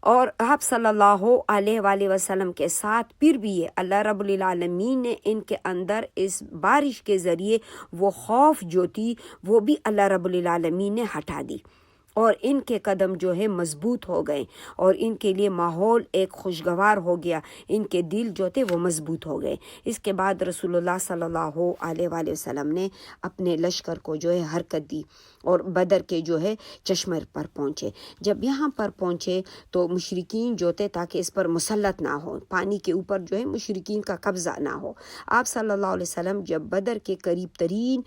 Speaker 2: اور آپ صلی اللہ علیہ وآلہ وسلم کے ساتھ پھر بھی یہ اللہ رب العالمین نے ان کے اندر اس بارش کے ذریعے وہ خوف جو تھی وہ بھی اللہ رب العالمین نے ہٹا دی، اور ان کے قدم جو ہے مضبوط ہو گئے، اور ان کے لیے ماحول ایک خوشگوار ہو گیا، ان کے دل جو تھے وہ مضبوط ہو گئے۔ اس کے بعد رسول اللہ صلی اللہ علیہ وآلہ وسلم نے اپنے لشکر کو جو ہے حرکت دی اور بدر کے جو ہے چشمے پر پہنچے۔ جب یہاں پر پہنچے تو مشرکین جو تھے تاکہ اس پر مسلط نہ ہو، پانی کے اوپر جو ہے مشرکین کا قبضہ نہ ہو، آپ صلی اللہ علیہ وسلم جب بدر کے قریب ترین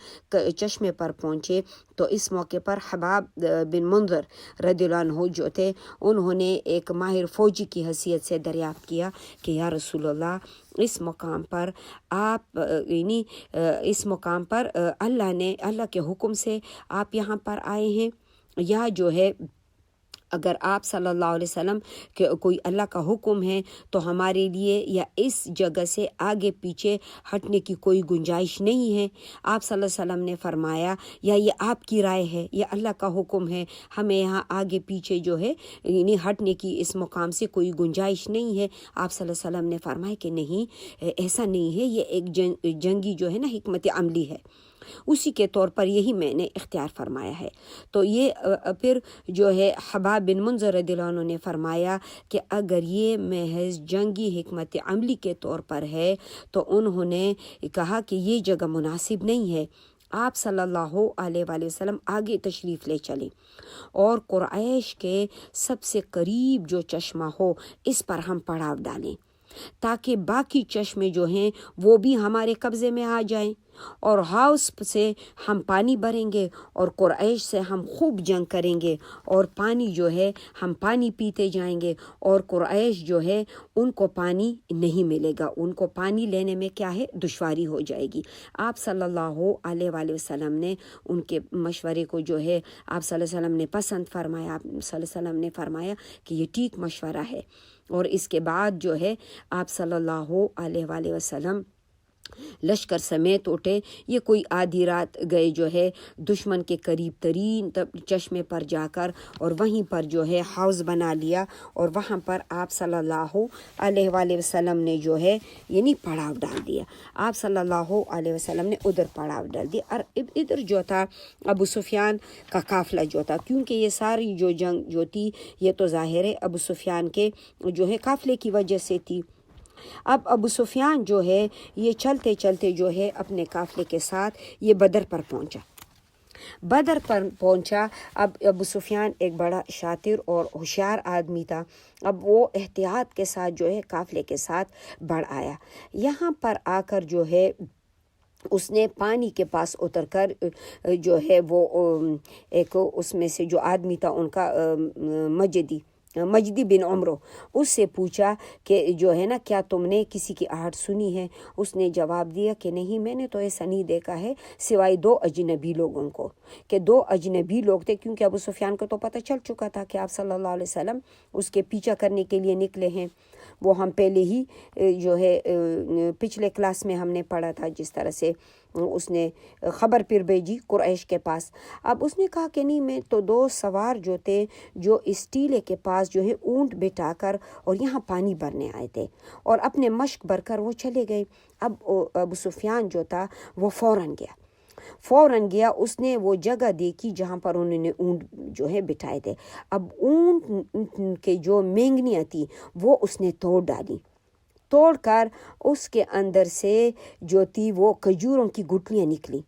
Speaker 2: چشمے پر پہنچے تو اس موقع پر حباب بن منذر رضی اللہ عنہ جو تھے انہوں نے ایک ماہر فوجی کی حیثیت سے دریافت کیا کہ یا رسول اللہ اس مقام پر آپ اس مقام پر اللہ کے حکم سے آپ یہاں پر آئے ہیں، یا جو ہے اگر آپ صلی اللہ علیہ وسلم کہ کوئی اللہ کا حکم ہے تو ہمارے لیے یا اس جگہ سے آگے پیچھے ہٹنے کی کوئی گنجائش نہیں ہے۔ آپ صلی اللہ علیہ وسلم نے فرمایا یا یہ آپ کی رائے ہے یا اللہ کا حکم ہے، ہمیں یہاں آگے پیچھے جو ہے ہٹنے کی اس مقام سے کوئی گنجائش نہیں ہے۔ آپ صلی اللہ علیہ وسلم نے فرمایا کہ نہیں، ایسا نہیں ہے، یہ ایک جنگی جو ہے نا حکمت عملی ہے، اسی کے طور پر یہی میں نے اختیار فرمایا ہے۔ تو یہ پھر جو ہے حباب بن منذر رضی اللہ عنہ نے فرمایا کہ اگر یہ محض جنگی حکمت عملی کے طور پر ہے تو انہوں نے کہا کہ یہ جگہ مناسب نہیں ہے، آپ صلی اللہ علیہ وآلہ وسلم آگے تشریف لے چلیں اور قریش کے سب سے قریب جو چشمہ ہو اس پر ہم پڑاؤ ڈالیں تاکہ باقی چشمے جو ہیں وہ بھی ہمارے قبضے میں آ جائیں، اور ہاؤس سے ہم پانی بھریں گے اور قریش سے ہم خوب جنگ کریں گے، اور پانی جو ہے ہم پانی پیتے جائیں گے، اور قریش جو ہے ان کو پانی نہیں ملے گا، ان کو پانی لینے میں کیا ہے دشواری ہو جائے گی۔ آپ صلی اللہ علیہ وآلہ وسلم نے ان کے مشورے کو جو ہے آپ صلی اللہ علیہ وسلم نے پسند فرمایا، آپ صلی اللہ علیہ وسلم نے فرمایا کہ یہ ٹھیک مشورہ ہے، اور اس کے بعد جو ہے آپ صلی اللہ علیہ وآلہ وسلم لشکر سمیت اٹھے۔ یہ کوئی آدھی رات گئے جو ہے دشمن کے قریب ترین چشمے پر جا کر، اور وہیں پر جو ہے حوض بنا لیا، اور وہاں پر آپ صلی اللہ علیہ وآلہ وسلم نے جو ہے یعنی پڑاؤ ڈال دیا۔ آپ صلی اللہ علیہ وسلم نے ادھر پڑاؤ ڈال دیا، اور ادھر جو تھا ابو سفیان کا قافلہ جو تھا، کیونکہ یہ ساری جو جنگ جو تھی یہ تو ظاہر ہے ابو سفیان کے جو ہے قافلے کی وجہ سے تھی۔ اب ابو سفیان جو ہے یہ چلتے چلتے جو ہے اپنے قافلے کے ساتھ یہ بدر پر پہنچا۔ اب ابو سفیان ایک بڑا شاطر اور ہوشیار آدمی تھا، اب وہ احتیاط کے ساتھ جو ہے قافلے کے ساتھ بڑھ آیا۔ یہاں پر آ کر جو ہے اس نے پانی کے پاس اتر کر جو ہے وہ ایک اس میں سے جو آدمی تھا ان کا مجدی بن عمرو، اس سے پوچھا کہ جو ہے نا کیا تم نے کسی کی آہٹ سنی ہے؟ اس نے جواب دیا کہ نہیں، میں نے تو ایسا نہیں دیکھا ہے سوائے 2 اجنبی لوگوں کو، کہ 2 اجنبی لوگ تھے، کیونکہ ابو سفیان کو تو پتہ چل چکا تھا کہ آپ صلی اللہ علیہ وسلم اس کے پیچھا کرنے کے لیے نکلے ہیں۔ وہ ہم پہلے ہی جو ہے پچھلے کلاس میں ہم نے پڑھا تھا جس طرح سے اس نے خبر پھر بھیجی قریش کے پاس. اب اس نے کہا کہ نہیں، میں تو 2 سوار جو تھے جو اس ٹیلے کے پاس جو ہے اونٹ بٹھا کر اور یہاں پانی بھرنے آئے تھے اور اپنے مشق بھر کر وہ چلے گئے. اب ابو سفیان جو تھا وہ فوراً گیا. اس نے وہ جگہ دیکھی جہاں پر انہوں نے اونٹ جو ہے بٹھائے تھے. اب اونٹ کے جو مینگنیاں تھیں وہ اس نے توڑ کر اس کے اندر سے جو تھی وہ کھجوروں کی گٹلیاں نکلی.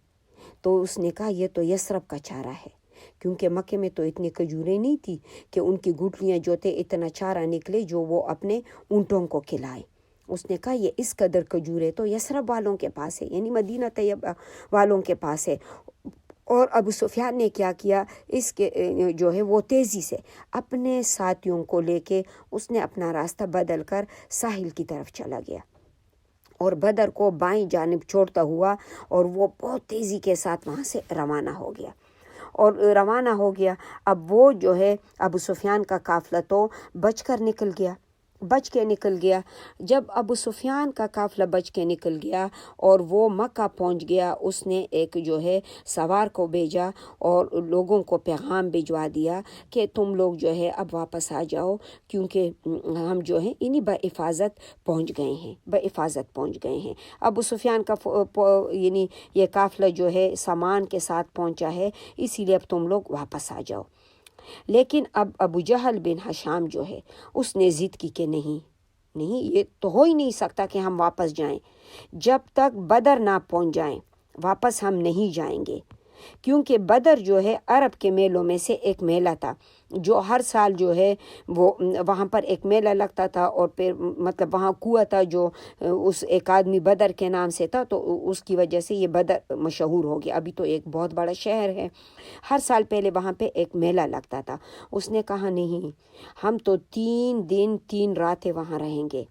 Speaker 2: تو اس نے کہا یہ تو یثرب کا چارہ ہے، کیونکہ مکے میں تو اتنی کھجوریں نہیں تھی کہ ان کی گٹلیاں جو تھے اتنا چارہ نکلے جو وہ اپنے اونٹوں کو کھلائے. اس نے کہا یہ اس قدر کھجورے تو یثرب والوں کے پاس ہے، یعنی مدینہ طیبہ والوں کے پاس ہے. اور ابو سفیان نے کیا کیا، اس کے جو ہے وہ تیزی سے اپنے ساتھیوں کو لے کے اس نے اپنا راستہ بدل کر ساحل کی طرف چلا گیا اور بدر کو بائیں جانب چھوڑتا ہوا اور وہ بہت تیزی کے ساتھ وہاں سے روانہ ہو گیا. اب وہ جو ہے ابو سفیان کا قافلہ تو بچ کے نکل گیا. جب ابو سفیان کا قافلہ بچ کے نکل گیا اور وہ مکہ پہنچ گیا، اس نے ایک جو ہے سوار کو بھیجا اور لوگوں کو پیغام بھجوا دیا کہ تم لوگ جو ہے اب واپس آ جاؤ، کیونکہ ہم جو ہے انہیں بحفاظت پہنچ گئے ہیں. ابو سفیان کا یعنی یہ قافلہ جو ہے سامان کے ساتھ پہنچا ہے، اسی لیے اب تم لوگ واپس آ جاؤ. لیکن اب ابو جہل بن ہشام جو ہے اس نے ضد کی کہ نہیں یہ تو ہو ہی نہیں سکتا کہ ہم واپس جائیں. جب تک بدر نہ پہنچ جائیں واپس ہم نہیں جائیں گے، کیونکہ بدر جو ہے عرب کے میلوں میں سے ایک میلہ تھا جو ہر سال جو ہے وہ وہاں پر ایک میلہ لگتا تھا. اور پھر مطلب وہاں کنواں تھا جو اس ایک آدمی بدر کے نام سے تھا، تو اس کی وجہ سے یہ بدر مشہور ہو گیا. ابھی تو ایک بہت بڑا شہر ہے. ہر سال پہلے وہاں پہ ایک میلہ لگتا تھا. اس نے کہا نہیں، ہم تو 3 دن 3 راتیں وہاں رہیں گے،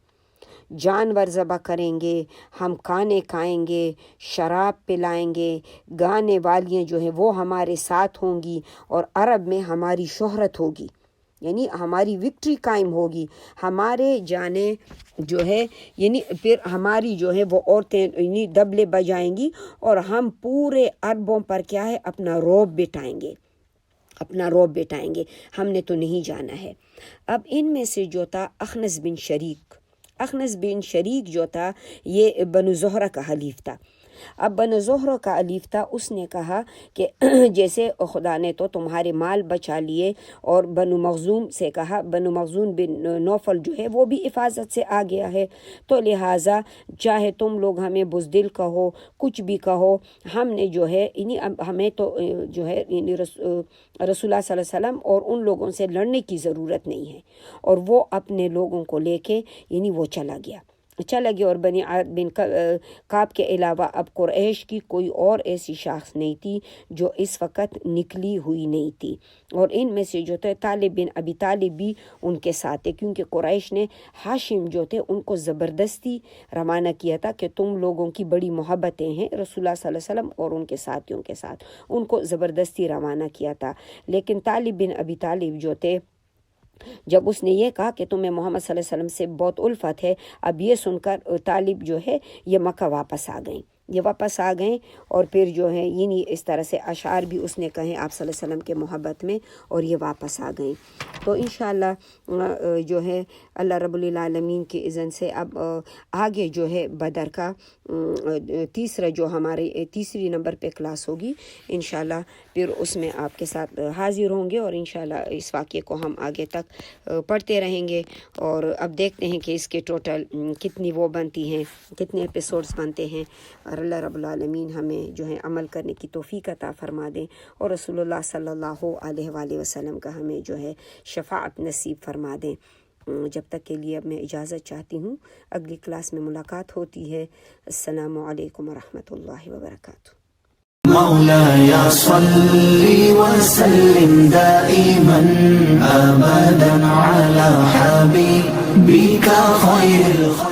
Speaker 2: جانور ذبح کریں گے، ہم کھانے کھائیں گے، شراب پلائیں گے، گانے والیاں جو ہیں وہ ہمارے ساتھ ہوں گی اور عرب میں ہماری شہرت ہوگی، یعنی ہماری وکٹری قائم ہوگی. ہمارے جانے جو ہے یعنی پھر ہماری جو ہے وہ عورتیں یعنی دبلے بجائیں گی اور ہم پورے عربوں پر کیا ہے اپنا روب بٹھائیں گے. ہم نے تو نہیں جانا ہے. اب ان میں سے جو تھا اخنس بن شریک جو تھا یہ بنو زہرہ کا حلیف تھا. اب بنو زہرہ کا حلیف تھا. اس نے کہا کہ جیسے خدا نے تو تمہارے مال بچا لیے، اور بنو مخزوم سے کہا، بنو مخزوم بن نوفل جو ہے وہ بھی حفاظت سے آ گیا ہے، تو لہٰذا چاہے تم لوگ ہمیں بزدل کہو، کچھ بھی کہو، ہم نے جو ہے ہمیں تو جو ہے رسول اللہ صلی اللہ علیہ وسلم اور ان لوگوں سے لڑنے کی ضرورت نہیں ہے. اور وہ اپنے لوگوں کو لے کے یعنی وہ چلا گیا اور بنی عاد بن کعب کے علاوہ اب قریش کی کوئی اور ایسی شاخ نہیں تھی جو اس وقت نکلی ہوئی نہیں تھی. اور ان میں سے جو تھے طالب بن ابی طالب بھی ان کے ساتھ تھے، کیونکہ قریش نے ہاشم جو تھے ان کو زبردستی روانہ کیا تھا کہ تم لوگوں کی بڑی محبتیں ہیں رسول اللہ صلی اللہ علیہ وسلم اور ان کے ساتھیوں کے ساتھ، ان کو زبردستی روانہ کیا تھا. لیکن طالب بن ابی طالب جو تھے، جب اس نے یہ کہا کہ تمہیں محمد صلی اللہ علیہ وسلم سے بہت الفت ہے، اب یہ سن کر طالب جو ہے یہ مکہ واپس آ گئیں اور پھر جو ہے یعنی اس طرح سے اشعار بھی اس نے کہیں آپ صلی اللہ علیہ وسلم کے محبت میں، اور یہ واپس آ گئیں. تو انشاءاللہ جو ہے اللہ رب العالمین کی اذن سے اب آگے جو ہے بدر کا تیسرا جو ہمارے تیسری نمبر پہ کلاس ہوگی انشاءاللہ، پھر اس میں آپ کے ساتھ حاضر ہوں گے اور انشاءاللہ اس واقعے کو ہم آگے تک پڑھتے رہیں گے. اور اب دیکھتے ہیں کہ اس کے ٹوٹل کتنی وہ بنتی ہیں، کتنے ایپیسوڈز بنتے ہیں. اور اللہ رب العالمین ہمیں جو ہے عمل کرنے کی توفیق عطا فرما دیں، اور رسول اللہ صلی اللہ علیہ وآلہ وسلم کا ہمیں جو ہے شفاعت نصیب فرما دیں. جب تک کے لیے اب میں اجازت چاہتی ہوں، اگلی کلاس میں ملاقات ہوتی ہے. السلام علیکم ورحمۃ اللہ وبرکاتہ.
Speaker 1: مولاي صل وسلم دائما أبدا على حبيبك خير الخلق.